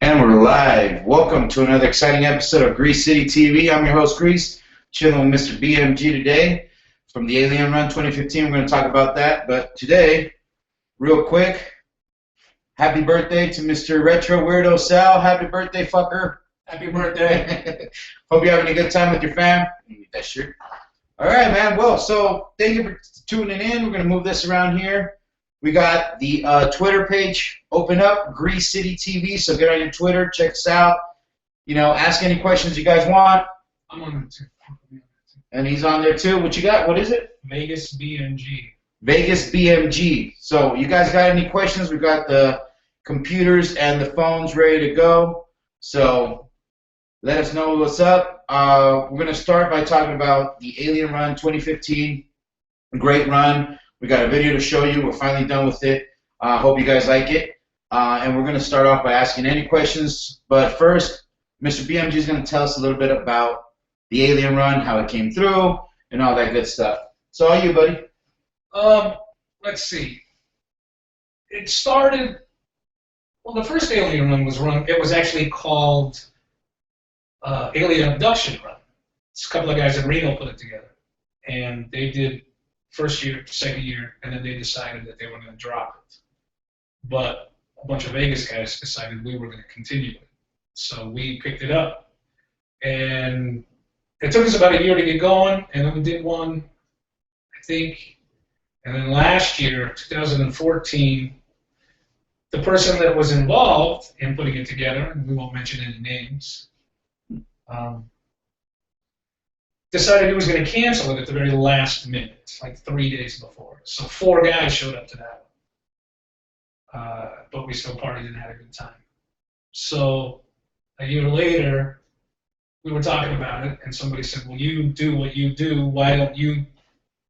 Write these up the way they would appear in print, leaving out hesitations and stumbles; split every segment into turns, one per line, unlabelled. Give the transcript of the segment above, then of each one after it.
And we're live. Welcome to another exciting episode of Grease City TV. I'm your host, Grease, chilling with Mr. BMG today from the AlienRun 2015. We're going to talk about that. But today, real quick, happy birthday to Mr. Retro Weirdo Sal. Happy birthday, fucker.
Happy birthday.
Hope you're having a good time with your fam. Get that shirt. All right, man. Well, so thank you for tuning in. We're going to move this around here. We got the Twitter page open up, Grease City TV. So get on your Twitter, check us out. You know, ask any questions you guys want.
I'm on there too.
And he's on there too. What you got? What is it?
Vegas BMG.
Vegas BMG. So you guys got any questions? We've got the computers and the phones ready to go. So let us know what's up. We're going to start by talking about the AlienRun 2015. Great run. We got a video to show you. We're finally done with it. Hope you guys like it. And we're going to start off by asking any questions. But first, Mr. BMG is going to tell us a little bit about the AlienRun, how it came through, and all that good stuff. So, all you, buddy.
Let's see. It started. Well, the first AlienRun was run. It was actually called Alien Abduction Run. It's a couple of guys in Reno put it together, and they did first year, second year, and then they decided that they were going to drop it. But a bunch of Vegas guys decided we were going to continue it. So we picked it up. And it took us about a year to get going, and then we did one, I think. And then last year, 2014, the person that was involved in putting it together, and we won't mention any names, decided he was going to cancel it at the very last minute, like 3 days before. So 4 guys showed up to that one. But we still partied and had a good time. So a year later, we were talking about it, and somebody said, well, you do what you do. Why don't you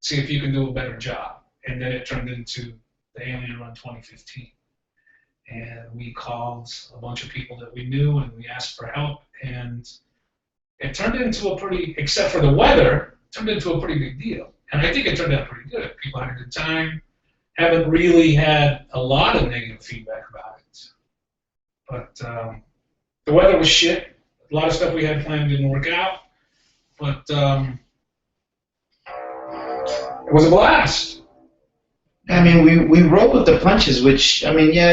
see if you can do a better job? And then it turned into the AlienRun 2015. And we called a bunch of people that we knew, and we asked for help. And it turned into a pretty, except for the weather, turned into a pretty big deal. And I think it turned out pretty good. People had a good time. Haven't really had a lot of negative feedback about it. But the weather was shit. A lot of stuff we had planned didn't work out. But it was a blast.
I mean, we rolled with the punches, which, I mean, yeah,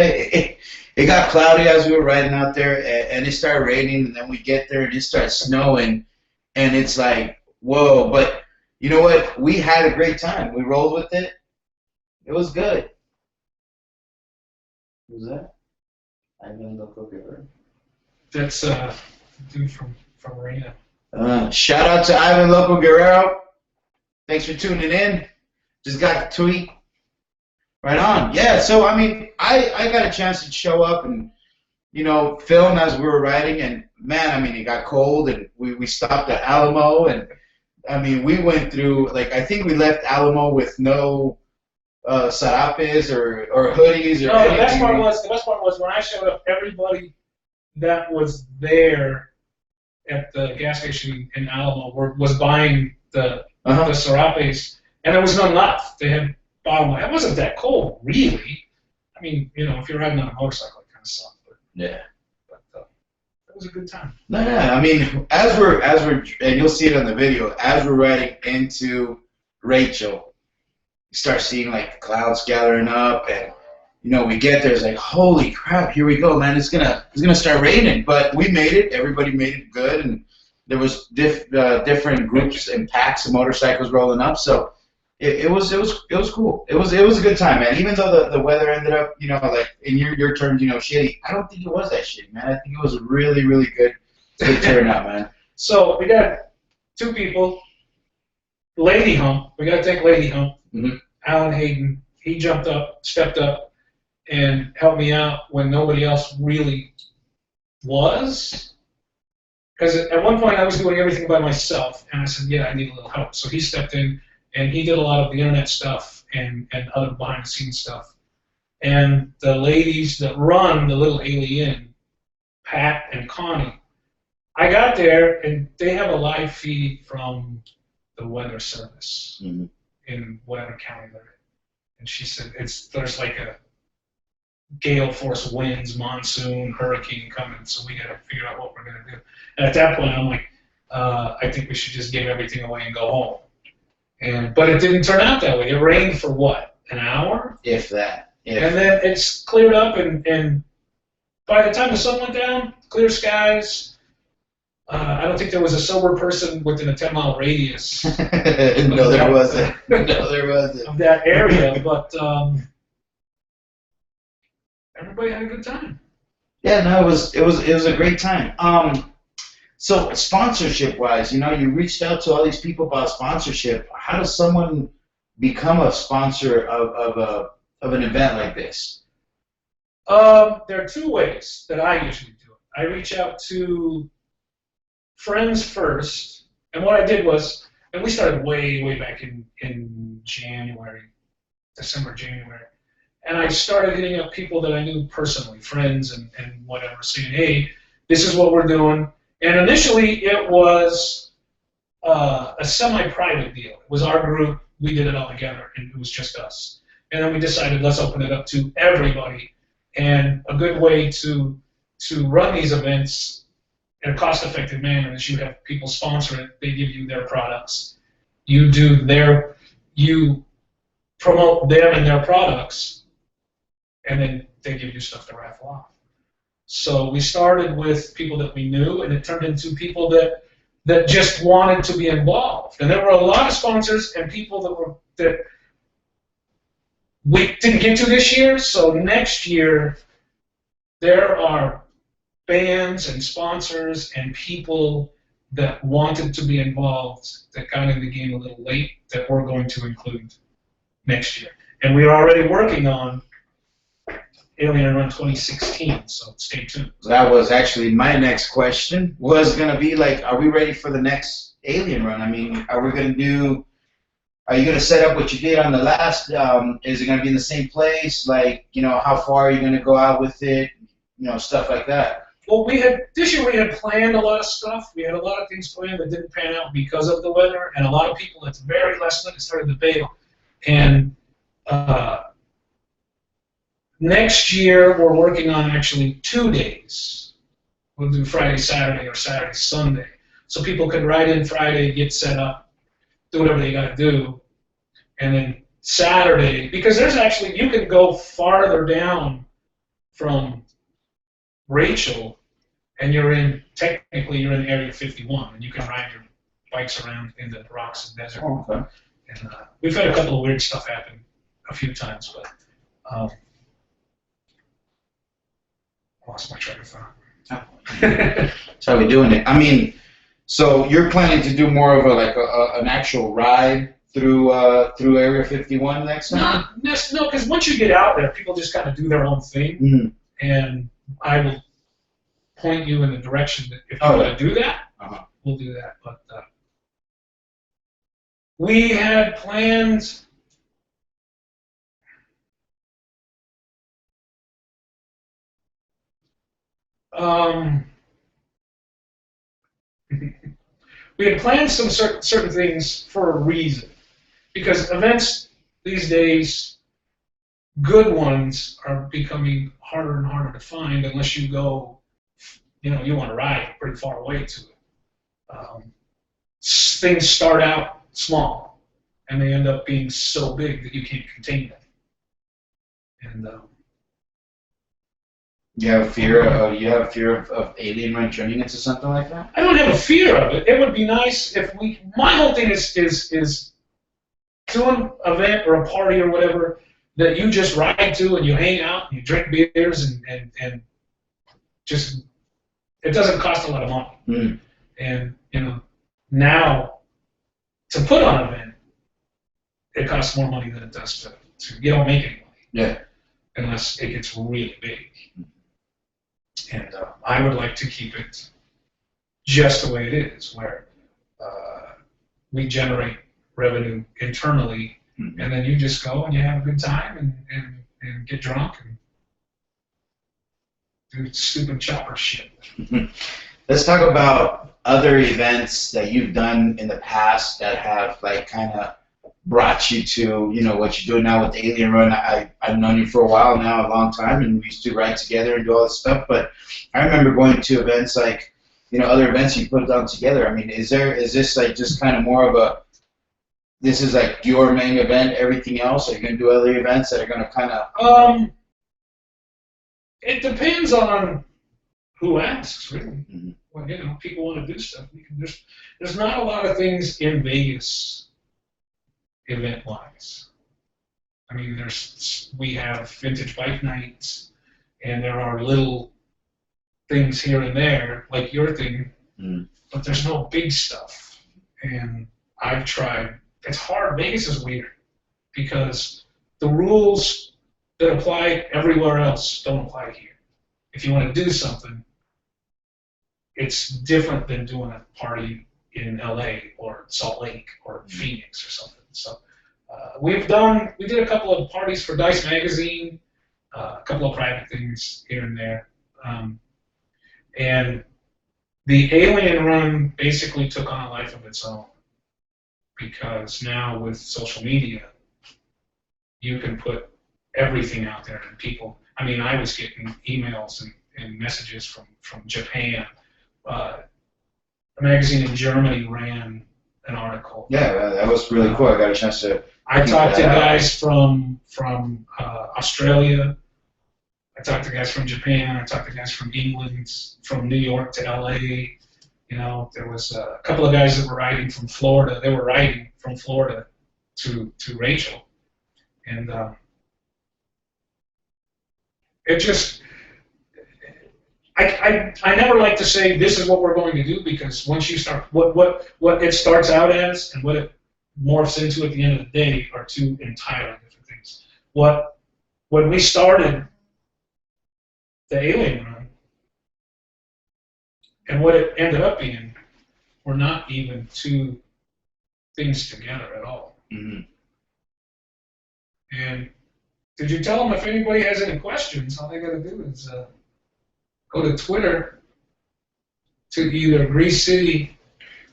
it got cloudy as we were riding out there, and it started raining, and then we get there, and it starts snowing, and it's like, whoa. But you know what? We had a great time. We rolled with it. It was good. Who's that? Ivan Loco Guerrero.
That's a dude from Reno.
Shout out to Ivan Loco Guerrero. Thanks for tuning in. Just got the tweet. Right on. Yeah, so, I mean, I got a chance to show up and, you know, film as we were riding, and, man, I mean, it got cold, and we stopped at Alamo, and, I mean, we went through, like, I think we left Alamo with no sarapes or hoodies or
no,
anything.
the best part was when I showed up, everybody that was there at the gas station in Alamo was buying the sarapes, and there was none left. They had bottom line. It wasn't that cold, really. I mean, you know, if you're riding on a motorcycle, it kind of sucked. But,
yeah.
But it was a good time.
No, I mean, as we're, and you'll see it on the video, as we're riding into Rachel, you start seeing, like, the clouds gathering up, and, you know, we get there, it's like, holy crap, here we go, man, it's gonna start raining. But we made it. Everybody made it good, and there was different groups and packs of motorcycles rolling up, so It was cool. It was a good time, man. Even though the weather ended up, you know, like in your terms, you know, shitty. I don't think it was that shitty, man. I think it was a really, really good turnout, man.
So we got 2 people. Lady Hump. We got to take Lady Hump.
Mm-hmm.
Alan Hayden. He stepped up, and helped me out when nobody else really was. Because at one point I was doing everything by myself, and I said, yeah, I need a little help. So he stepped in. And he did a lot of the internet stuff and other behind-the-scenes stuff. And the ladies that run the little alien, Pat and Connie, I got there, and they have a live feed from the Weather Service in whatever county they're in. And she said there's like a gale force winds, monsoon, hurricane coming, so we got to figure out what we're going to do. And at that point, I'm like, I think we should just give everything away and go home. But it didn't turn out that way. It rained for what, an hour?
If that.
And then it's cleared up, and by the time the sun went down, clear skies. I don't think there was a sober person within a 10-mile radius.
No, there wasn't. No, there wasn't.
Of that area, but everybody had a good time.
Yeah, no, it was a great time. So sponsorship wise, you reached out to all these people about sponsorship. How does someone become a sponsor of an event like this?
There are two ways that I usually do it. I reach out to friends first, and what I did was, and we started way back in January, December, January, and I started hitting up people that I knew personally, friends and whatever, saying, hey, this is what we're doing. And initially it was a semi-private deal. It was our group, we did it all together, and it was just us. And then we decided, let's open it up to everybody. And a good way to run these events in a cost-effective manner is you have people sponsor it, they give you their products, you promote them and their products, and then they give you stuff to raffle off. So we started with people that we knew, and it turned into people that just wanted to be involved. And there were a lot of sponsors and people that we didn't get to this year. So next year, there are bands and sponsors and people that wanted to be involved that got in the game a little late that we're going to include next year. And we're already working on AlienRun 2016, so stay tuned.
That was actually my next question, was going to be like, are we ready for the next AlienRun? I mean, are you going to set up what you did on the last, is it going to be in the same place? Like, how far are you going to go out with it? Stuff like that.
Well, this year we had planned a lot of stuff. We had a lot of things planned that didn't pan out because of the weather, and a lot of people at the very last minute started to bail. And next year we're working on actually 2 days. We'll do Friday, Saturday, or Saturday, Sunday. So people can ride in Friday, get set up, do whatever they got to do, and then Saturday, because you can go farther down from Rachel, and technically you're in Area 51, and you can ride your bikes around in the rocks and desert.
Oh, okay.
And we've had a couple of weird stuff happen a few times, but lost my train of thought.
That's how we're doing it. I mean, so you're planning to do more of an actual ride through Area 51 next time?
No, because once you get out there, people just kind of do their own thing, and I will point you in the direction that if you want to do that, we'll do that. But we had plans. We had planned some certain things for a reason, because events these days, good ones, are becoming harder and harder to find unless you go, you want to ride pretty far away to it. Things start out small, and they end up being so big that you can't contain them. And
you have fear of AlienRun turning into something like that?
I don't have a fear of it. It would be nice if my whole thing is doing an event or a party or whatever that you just ride to and you hang out and you drink beers and just, it doesn't cost a lot of money. And now to put on an event, it costs more money than it does to you don't make any money.
Yeah.
Unless it gets really big. And I would like to keep it just the way it is, where we generate revenue internally, and then you just go and you have a good time and get drunk and do stupid chopper shit.
Let's talk about other events that you've done in the past that have kind of brought you to, you know, what you're doing now with AlienRun. I've known you for a while now, a long time, and we used to ride together and do all this stuff. But I remember going to events like, you know, other events you put on together. I mean, is this like just kind of more of a, this is like your main event, everything else? Are you going to do other events that are going to kind of?
It depends on who asks, really.
Mm-hmm.
Well, you know, people want to do stuff. There's not a lot of things in Vegas event-wise. I mean, we have vintage bike nights, and there are little things here and there, like your thing, but there's no big stuff. And I've tried. It's hard. Vegas is weird because the rules that apply everywhere else don't apply here. If you want to do something, it's different than doing a party in LA or Salt Lake or Phoenix or something. So we did a couple of parties for Dice Magazine, a couple of private things here and there. And the AlienRun basically took on a life of its own because now with social media, you can put everything out there and people, I mean, I was getting emails and messages from Japan. A magazine in Germany ran an article.
Yeah, that was really cool. I got a chance to.
I talked to guys from Australia. I talked to guys from Japan. I talked to guys from England, from New York to LA. You know, there was a couple of guys that were riding from Florida. They were riding from Florida to Rachel, and it just. I never like to say this is what we're going to do because once you start, what it starts out as and what it morphs into at the end of the day are two entirely different things. When we started the AlienRun and what it ended up being were not even two things together at all.
Mm-hmm.
And did you tell them if anybody has any questions, all they got to do is go to Twitter to either Grease City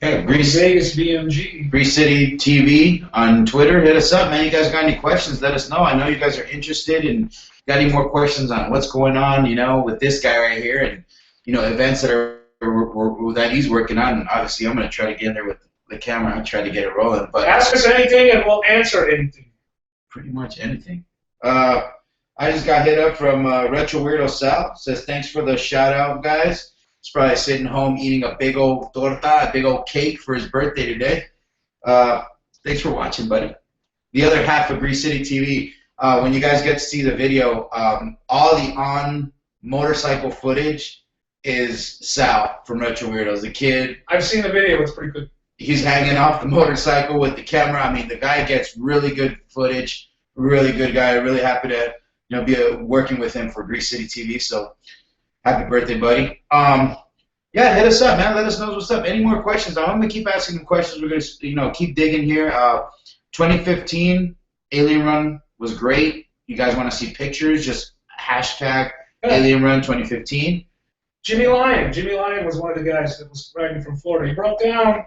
or Vegas BMG.
Grease City TV on Twitter. Hit us up, man. You guys got any questions? Let us know. I know you guys are interested and got any more questions on what's going on, you know, with this guy right here and, you know, events that are that he's working on. And obviously, I'm going to try to get in there with the camera and try to get it rolling. But
ask us anything and we'll answer anything.
Pretty much anything. I just got hit up from Retro Weirdo Sal. Says, thanks for the shout out, guys. He's probably sitting home eating a big old torta, a big old cake for his birthday today. Thanks for watching, buddy. The other half of Grease City TV, when you guys get to see the video, all the on motorcycle footage is Sal from Retro Weirdos. The kid.
I've seen the video. It's pretty good.
He's hanging off the motorcycle with the camera. I mean, the guy gets really good footage. Really good guy. Really happy to be working with him for Grease City TV. So happy birthday, buddy. Yeah, hit us up, man. Let us know what's up. Any more questions? I'm gonna keep asking them questions. We're gonna keep digging here. 2015 AlienRun was great. You guys want to see pictures? Just hashtag AlienRun 2015.
Jimmy Lyon was one of the guys that was riding from Florida. He broke down.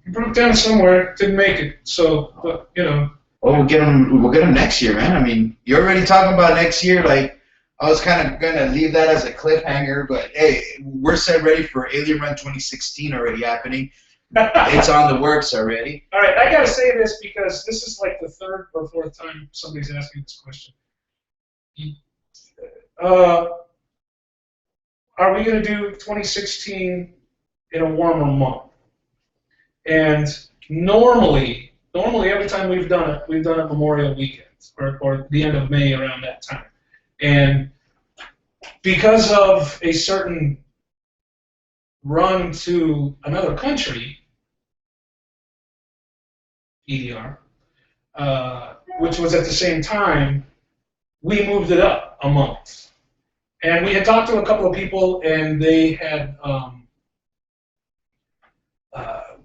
He broke down somewhere, didn't make it. So, but,
Well, we'll get him next year, man. I mean, you're already talking about next year. Like, I was kind of gonna leave that as a cliffhanger, but hey, we're set ready for AlienRun 2016 already happening. It's on the works already.
All right, I gotta say this because this is like the third or fourth time somebody's asked me this question. Are we gonna do 2016 in a warmer month? And normally every time we've done it Memorial Weekend or the end of May around that time. And because of a certain run to another country, EDR, which was at the same time, we moved it up a month. And we had talked to a couple of people, and they had,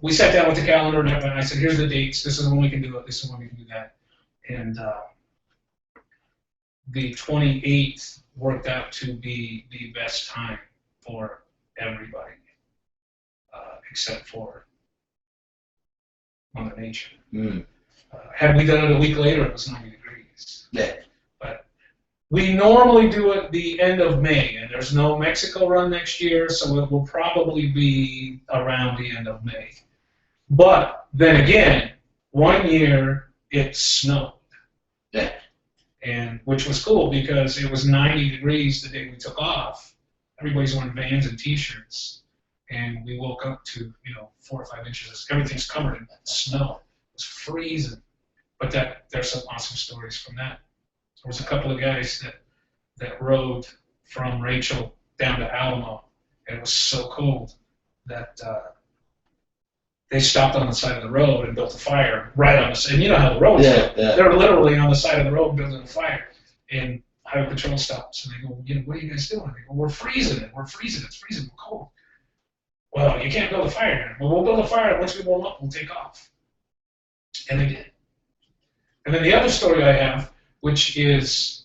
we sat down with the calendar, and I said, here's the dates, this is when we can do it, this is when we can do that. And the 28th worked out to be the best time for everybody. except for Mother Nature.
Mm.
Had we done it a week later, it was 90 degrees.
Yeah.
But we normally do it the end of May, and there's no Mexico run next year, so it will probably be around the end of May. But then again, one year it snowed.
Yeah.
And which was cool because it was 90 degrees the day we took off. Everybody's wearing Vans and T-shirts, and we woke up to 4 or 5 inches. Everything's covered in snow. It was freezing. But there's some awesome stories from that. There was a couple of guys that rode from Rachel down to Alamo, and it was so cold that they stopped on the side of the road and built a fire right on the side. And you know how the roads are.
Yeah.
They're literally on the side of the road building a fire. And Highway Patrol stops, and they go, what are you guys doing? They go, we're freezing it. It's freezing. We're cold. Well, you can't build a fire here. Well, we'll build a fire. Once we warm up, we'll take off. And they did. And then the other story I have, which is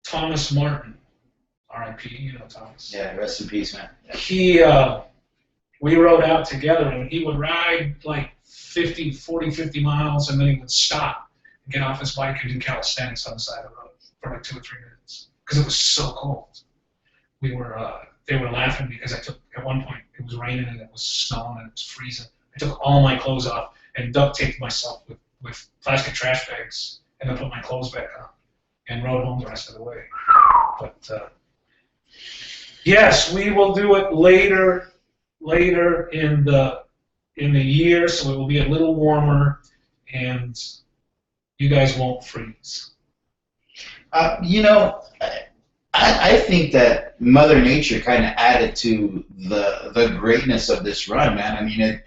Thomas Martin, R.I.P., you know Thomas.
Yeah, rest in peace, man. Yeah.
He, we rode out together, and he would ride like 50 miles, and then he would stop and get off his bike and do calisthenics on the side of the road for like 2 or 3 minutes because it was so cold. They were laughing because at one point it was raining and it was snowing and it was freezing. I took all my clothes off and duct taped myself with plastic trash bags and then put my clothes back on and rode home the rest of the way. But yes, we will do it later in the year, so it will be a little warmer and you guys won't freeze.
I think that Mother Nature kind of added to the greatness of this run, man. I mean,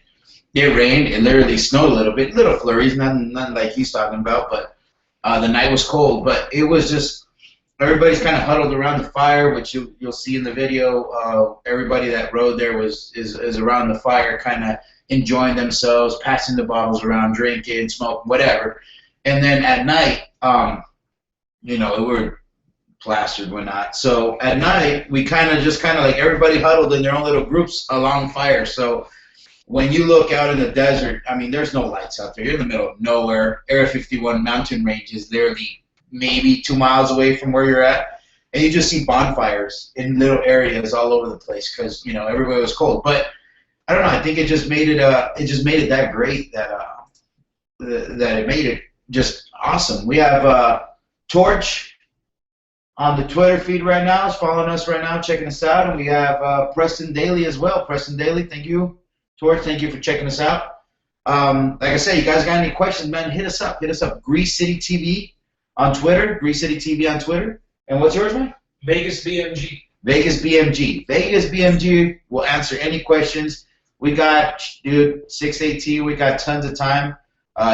it rained, it literally snowed a little bit, little flurries, nothing like he's talking about, but the night was cold. But it was just everybody's kind of huddled around the fire, which you'll see in the video. Everybody that rode there is around the fire, kind of enjoying themselves, passing the bottles around, drinking, smoking, whatever. And then at night, we're plastered, whatnot. So at night, we kind of like everybody huddled in their own little groups along fire. So when you look out in the desert, I mean, there's no lights out there. You're in the middle of nowhere. Area 51 mountain range is literally maybe 2 miles away from where you're at. And you just see bonfires in little areas all over the place because, everybody was cold. But I don't know. I think it just made it that great that it made it just awesome. We have Torch on the Twitter feed right now, is following us right now, checking us out, and we have Preston Daly as well. Preston Daly, thank you. Torch, thank you for checking us out. Like I said, you guys got any questions, man, hit us up. Hit us up. Grease City TV on Twitter. Grease City TV on Twitter. And what's yours, man?
Vegas BMG.
Vegas BMG. Vegas BMG will answer any questions. We got, 618, we got tons of time.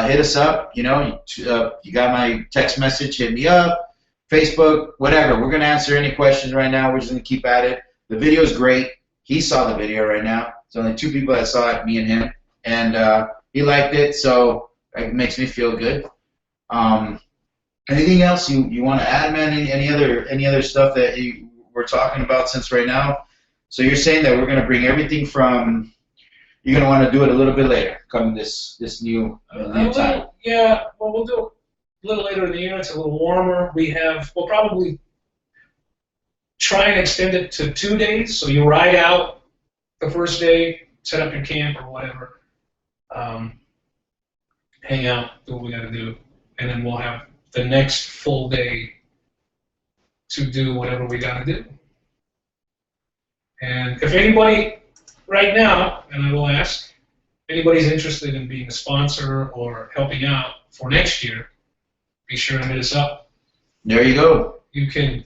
Hit us up. You got my text message, hit me up. Facebook, whatever. We're going to answer any questions right now. We're just going to keep at it. The video is great. He saw the video right now. There's only 2 people that saw it, me and him. And he liked it, so it makes me feel good. Anything else you want to add, man? Any other stuff that we're talking about since right now? So you're saying that we're going to bring everything from... You're going to want to do it a little bit later, come this new time.
Yeah, well, we'll do it a little later in the year. It's a little warmer. We'll probably try and extend it to 2 days. So you ride out the first day, set up your camp or whatever, hang out, do what we got to do, and then we'll have the next full day to do whatever we got to do. And if anybody right now, and I will ask, if anybody's interested in being a sponsor or helping out for next year, be sure to hit us up.
There you go.
You can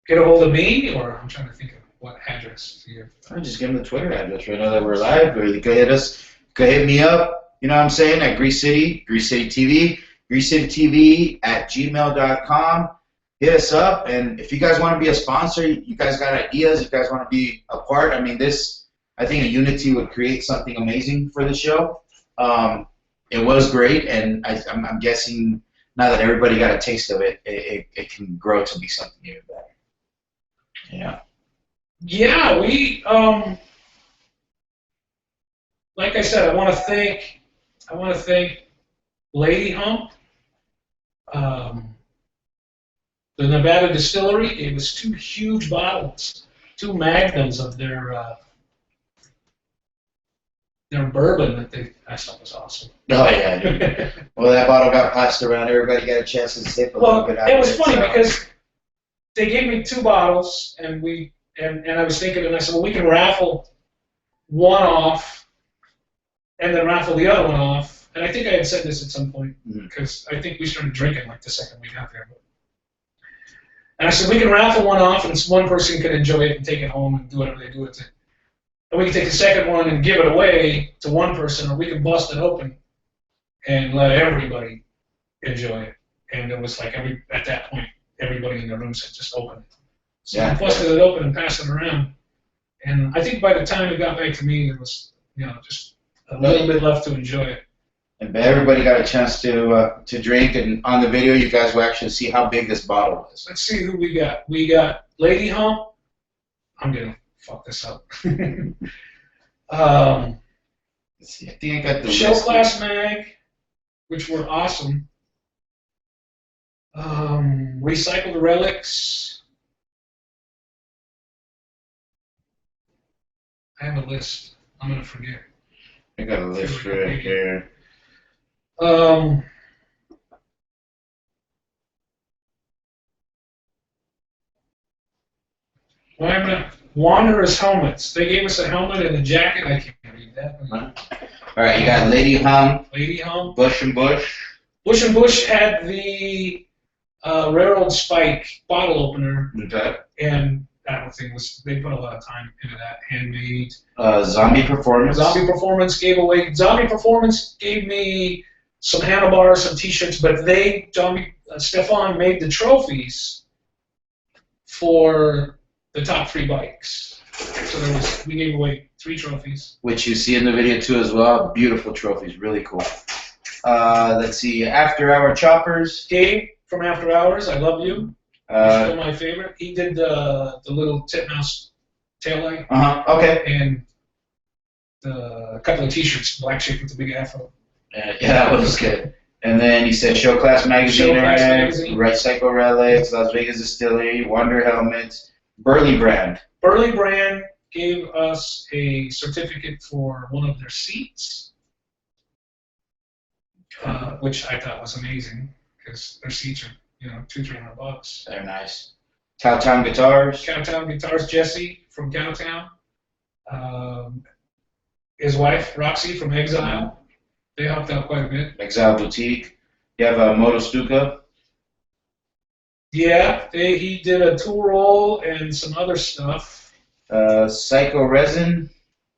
get a hold of me, or I'm trying to think of what address to give.
I'll just give them the Twitter address right now that we're live. Or you can hit us, hit me up. You know what I'm saying? At Grease City TV, greasecitytv@gmail.com. Hit us up, and if you guys want to be a sponsor, you guys got ideas, you guys want to be a part. I mean, I think a Unity would create something amazing for the show. It was great, and I'm guessing now that everybody got a taste of it, it can grow to be something even better. Yeah.
Yeah, we like I said, I want to thank Lady Hump. The Nevada Distillery gave us 2 huge bottles, 2 magnums of their bourbon that I thought was awesome.
Oh yeah. Dude. Well, that bottle got passed around. Everybody got a chance to sip a little bit out of it.
It was funny because they gave me 2 bottles, and I was thinking, and I said, well, we can raffle one off, and then raffle the other one off. And I think I had said this at some point because I think we started drinking like the second we got there. And I said, we can raffle one off, and one person can enjoy it and take it home and do whatever they do with it. And we can take the second one and give it away to one person, or we can bust it open and let everybody enjoy it. And it was like at that point, everybody in the room said, just open it. So I busted it open and passed it around. And I think by the time it got back to me, there was, just a little bit left to enjoy it.
And everybody got a chance to drink, and on the video, you guys will actually see how big this bottle is.
Let's see who we got. We got Lady Hump. I'm gonna fuck this up.
Let's see. I think I got the
Show Class Mag, which were awesome. Recycled Relics. I have a list. I'm gonna forget.
I got a list right here.
Wanderer's helmets. They gave us a helmet and a jacket. I can't read that.
All right, you got Lady Hump.
Lady Hump.
Bush and Bush.
Bush and Bush had the railroad spike bottle opener.
Okay.
And that thing they put a lot of time into that. Handmade.
Zombie Performance.
Zombie Performance gave me some handlebars, some T-shirts, but Stefan made the trophies for the top 3 bikes. So we gave away 3 trophies.
Which you see in the video too as well. Beautiful trophies, really cool. Let's see, After Hour Choppers.
Gabe from After Hours, I love you. He's still my favorite. He did the little titmouse taillight.
Okay.
And a couple of T-shirts, black shape with the big afro.
Yeah, that was good. And then he said Show Class Magazine, Recycle Relics, Las Vegas Distillery, Wonder Helmets, Burley Brand.
Burley Brand gave us a certificate for one of their seats, which I thought was amazing because their seats are, $200-300.
They're nice. Cowtown Guitars.
Cowtown Guitars, Jesse from Cowtown. His wife, Roxy from Exile. They helped out quite a bit.
Exile Boutique. You have Moto Stuka.
Yeah, he did a tool roll and some other stuff.
Psycho Resin.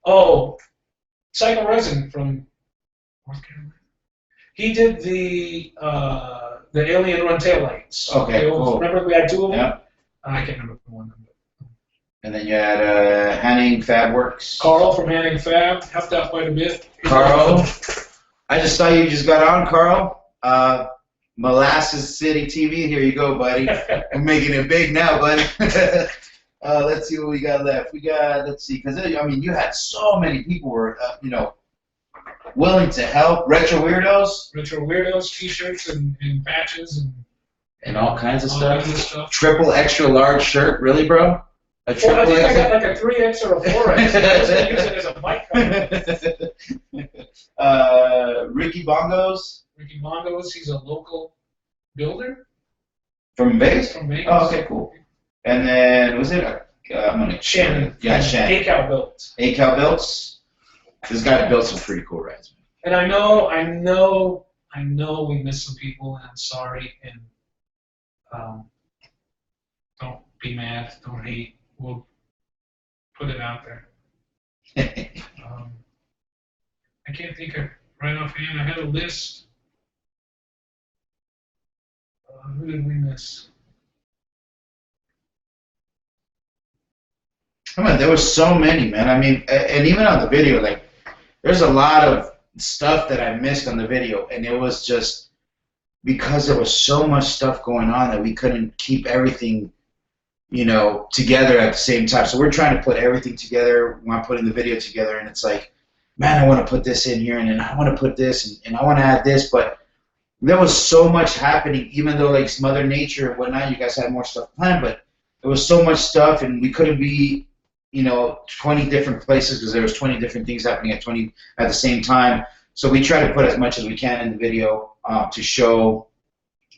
Oh, Psycho Resin from North Carolina. He did the AlienRun taillights.
Okay, cool.
Remember we had 2 of them?
Yeah.
I can't remember the one.
And then you had Hanning Fab Works.
Carl from Hanning Fab helped out quite a bit.
Carl. I just saw you just got on, Carl. Molasses City TV. Here you go, buddy. I'm making it big now, buddy. Let's see what we got left. Let's see, because you had so many people were, willing to help. Retro Weirdos, T-shirts and patches and all kinds of stuff.
Kinds of stuff.
Triple extra large shirt, really, bro?
I think I got like a 3X or a 4X. I was going to use it as a bike cover.
Ricky Bongos.
Ricky Bongos, he's a local builder.
From Vegas?
From Vegas.
Oh, okay, cool. And then, was it?
Shannon.
Yeah, Shannon.
ACAL Builds.
ACAL Builds. This guy built some pretty cool rides, man.
And I know we missed some people, and I'm sorry, and don't be mad, don't hate. We'll put it out there. I can't think of right offhand. I had a list. Who did we miss?
There were so many, man. And even on the video, there's a lot of stuff that I missed on the video, and it was just because there was so much stuff going on that we couldn't keep everything, you know, together at the same time. So we're trying to put everything together when I'm putting the video together, and it's like, man, I want to put this in here, and then I want to put this, and I want to add this, but there was so much happening, even though like Mother Nature and whatnot, you guys had more stuff planned, but there was so much stuff, and we couldn't be, you know, 20 different places because there was 20 different things happening at the same time. So we try to put as much as we can in the video to show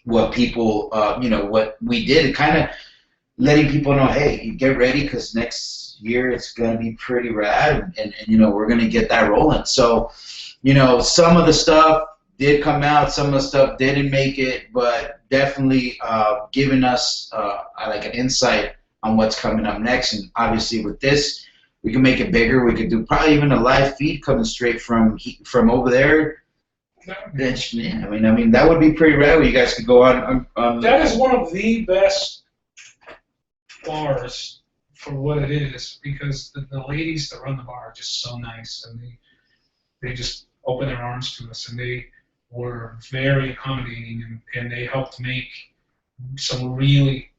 what people, you know, what we did, kind of letting people know, hey, you get ready because next year it's gonna be pretty rad, and you know, we're gonna get that rolling. So, you know, some of the stuff did come out, some of the stuff didn't make it, but definitely giving us like an insight on what's coming up next. And obviously with this, we can make it bigger. We could do probably even a live feed coming straight from over there. Yeah, I mean that would be pretty rad. You guys could go on.
That is one of the best bars for what it is, because the ladies that run the bar are just so nice, and they just open their arms to us, and they were very accommodating, and they helped make some really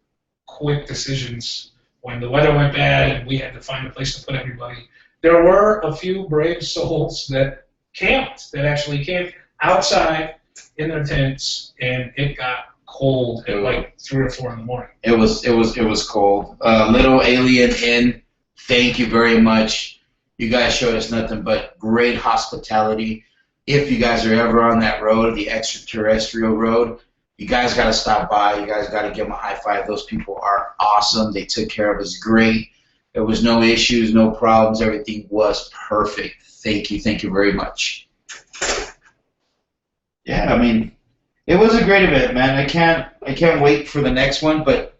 quick decisions when the weather went bad and we had to find a place to put everybody. There were a few brave souls that actually camped outside in their tents, and it got cold at like 3 or 4 in the morning.
It was cold. Little Alien Inn, thank you very much. You guys showed us nothing but great hospitality. If you guys are ever on that road, the extraterrestrial road, you guys got to stop by. You guys got to give them a high five. Those people are awesome. They took care of us great. There was no issues, no problems. Everything was perfect. Thank you very much. Yeah, I mean, it was a great event, man. I can't wait for the next one. But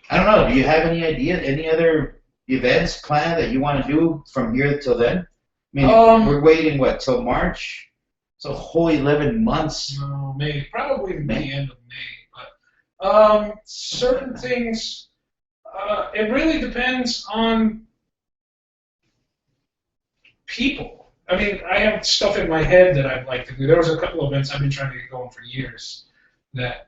I don't know. Do you have any idea, any other events planned that you want to do from here till then? I mean, we're waiting what till March? It's a whole 11 months.
No, maybe probably the end of May. But certain things, it really depends on people. I mean, I have stuff in my head that I'd like to do. There was a couple of events I've been trying to get going for years that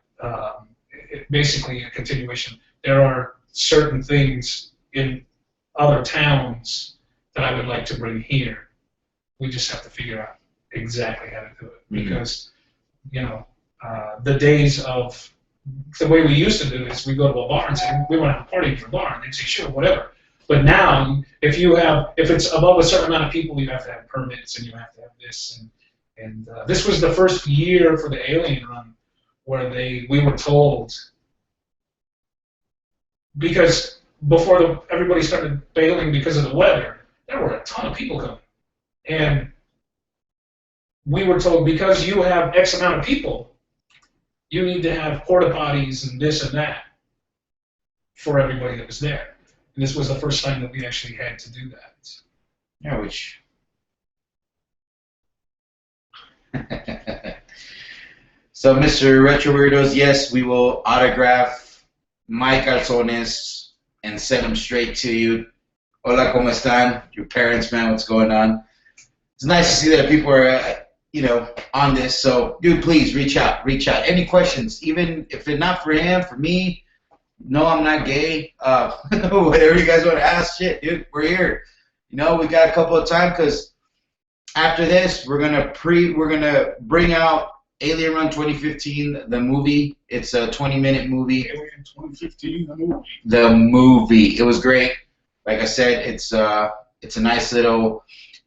basically a continuation. There are certain things in other towns that I would like to bring here. We just have to figure out exactly how to do it, because you know, the days of the way we used to do is we go to a bar and say we want to have a party in your bar, and they say sure, whatever. But now, if it's above a certain amount of people, you have to have permits, and you have to have this, and this was the first year for the AlienRun where we were told, because before everybody started bailing because of the weather, there were a ton of people coming, and we were told, because you have X amount of people, you need to have porta potties and this and that for everybody that was there. And this was the first time that we actually had to do that.
Yeah, which. So, Mr. Retro Weirdos, yes, we will autograph my calzones and send them straight to you. Hola, ¿cómo están? Your parents, man, what's going on? It's nice to see that people are, you know, on this. So, dude, please reach out. Any questions, even if it's not for him, for me. No, I'm not gay. Whatever you guys want to ask, shit, dude, we're here. You know, we got a couple of time, because after this, we're gonna bring out AlienRun 2015, the movie. It's a 20-minute movie.
Alien 2015, the movie.
The movie. It was great. Like I said, it's a nice little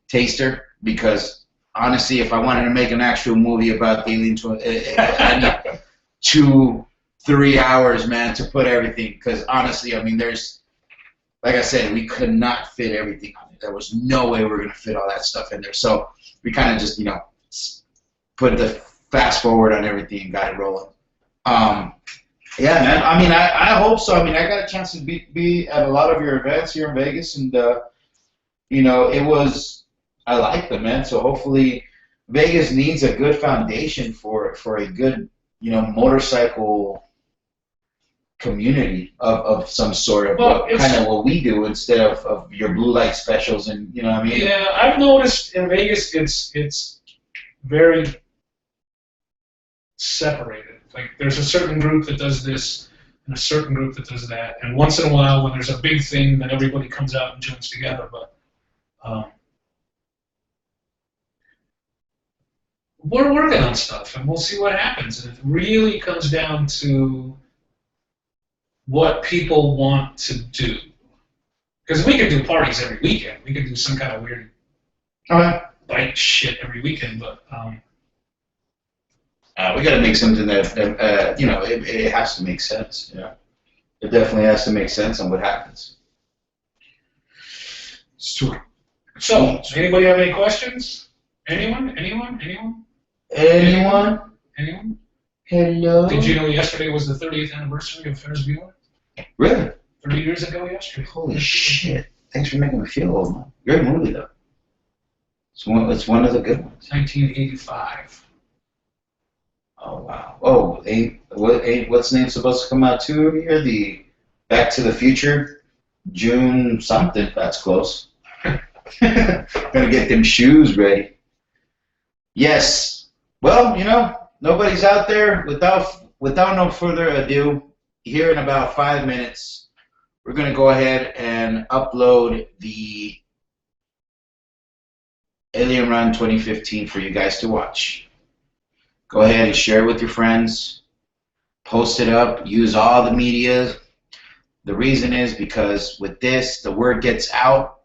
taster, because honestly, if I wanted to make an actual movie about the Alien, I need 2-3 hours, man, to put everything. Because honestly, I mean, like I said, we could not fit everything on it. There was no way we were gonna fit all that stuff in there. So we kind of just, you know, put the fast forward on everything and got it rolling. Yeah, man. I mean, I hope so. I mean, I got a chance to be at a lot of your events here in Vegas, and you know, I like them, man. So hopefully, Vegas needs a good foundation for a good, you know, motorcycle community of some sort of kind of what we do, instead of your blue light specials, and you know what I mean?
Yeah, I've noticed in Vegas it's very separated. Like there's a certain group that does this and a certain group that does that. And once in a while, when there's a big thing, then everybody comes out and joins together. But we're working on stuff, and we'll see what happens. And it really comes down to what people want to do. Because we could do parties every weekend. We could do some kind of weird bike shit every weekend, but
we got to make something that you know, it has to make sense. Yeah, it definitely has to make sense on what happens.
So, anybody have any questions? Anyone?
Hello.
Did you know yesterday was the 30th anniversary of Ferris Bueller?
Really?
30 years ago yesterday.
Holy shit! Thanks for making me feel old, man. Great movie though. It's one of the good ones.
1985.
Oh wow! Oh, what's the name supposed to come out too every year? The Back to the Future, June something. That's close. Gonna get them shoes ready. Yes. Well, you know, nobody's out there. Without no further ado, here in about 5 minutes, we're gonna go ahead and upload the AlienRun 2015 for you guys to watch. Go ahead and share it with your friends. Post it up. Use all the media. The reason is because with this, the word gets out.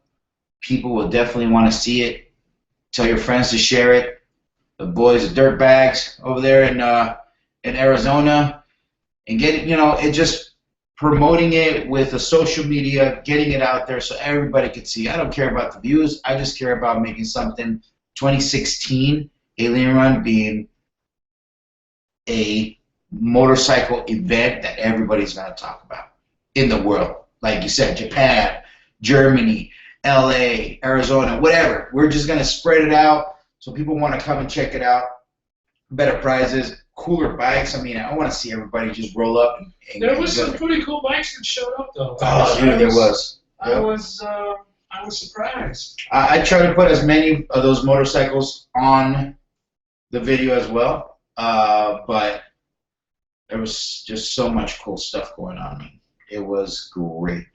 People will definitely want to see it. Tell your friends to share it. The boys are dirtbags over there in Arizona, and get it. You know, it just promoting it with the social media, getting it out there so everybody can see. I don't care about the views. I just care about making something. 2016 AlienRun being a motorcycle event that everybody's going to talk about in the world. Like you said, Japan, Germany, LA, Arizona, whatever. We're just going to spread it out so people want to come and check it out. Better prizes, cooler bikes. I mean, I want to see everybody just roll up. And
there was some pretty cool bikes that showed up, though.
Oh, yeah, there was.
I was surprised.
I try to put as many of those motorcycles on the video as well, but there was just so much cool stuff going on. It was great.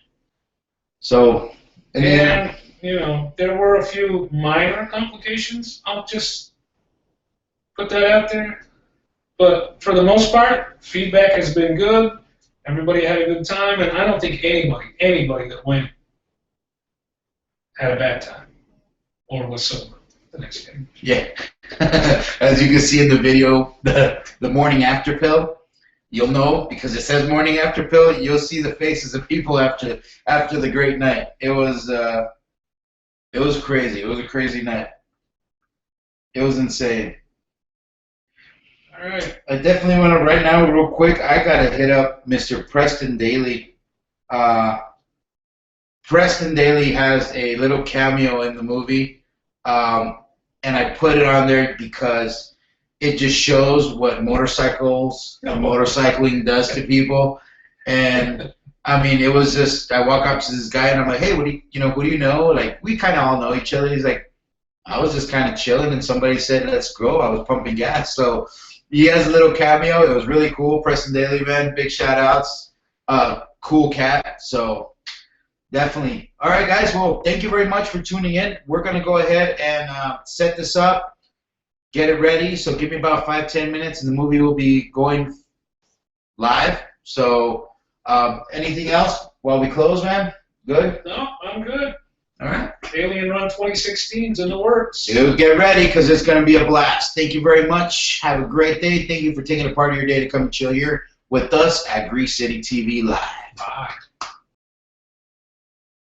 So,
and you know, there were a few minor complications. I'll just put that out there. But for the most part, feedback has been good. Everybody had a good time, and I don't think anybody that went had a bad time or was sober the next day.
Yeah. As you can see in the video, the morning after pill, you'll know because it says morning after pill. You'll see the faces of people after the great night. It was crazy. It was a crazy night. It was insane.
All right.
I definitely want to right now, real quick. I gotta hit up Mr. Preston Daly. Preston Daly has a little cameo in the movie, and I put it on there because it just shows what motorcycling does to people. And I mean, it was just, I walk up to this guy and I'm like, hey, who do you know? Like, we kind of all know each other. He's like, I was just kind of chilling and somebody said, let's go. I was pumping gas. So he has a little cameo. It was really cool. Preston Daly, man, big shout outs. Cool cat. So definitely. All right, guys. Well, thank you very much for tuning in. We're going to go ahead and set this up, get it ready. So give me about 5-10 minutes and the movie will be going live. So anything else while we close, man? Good?
No, I'm good.
All right.
AlienRun 2016's in the works.
Dude, get ready because it's going to be a blast. Thank you very much. Have a great day. Thank you for taking a part of your day to come and chill here with us at Grease City TV Live.
Bye.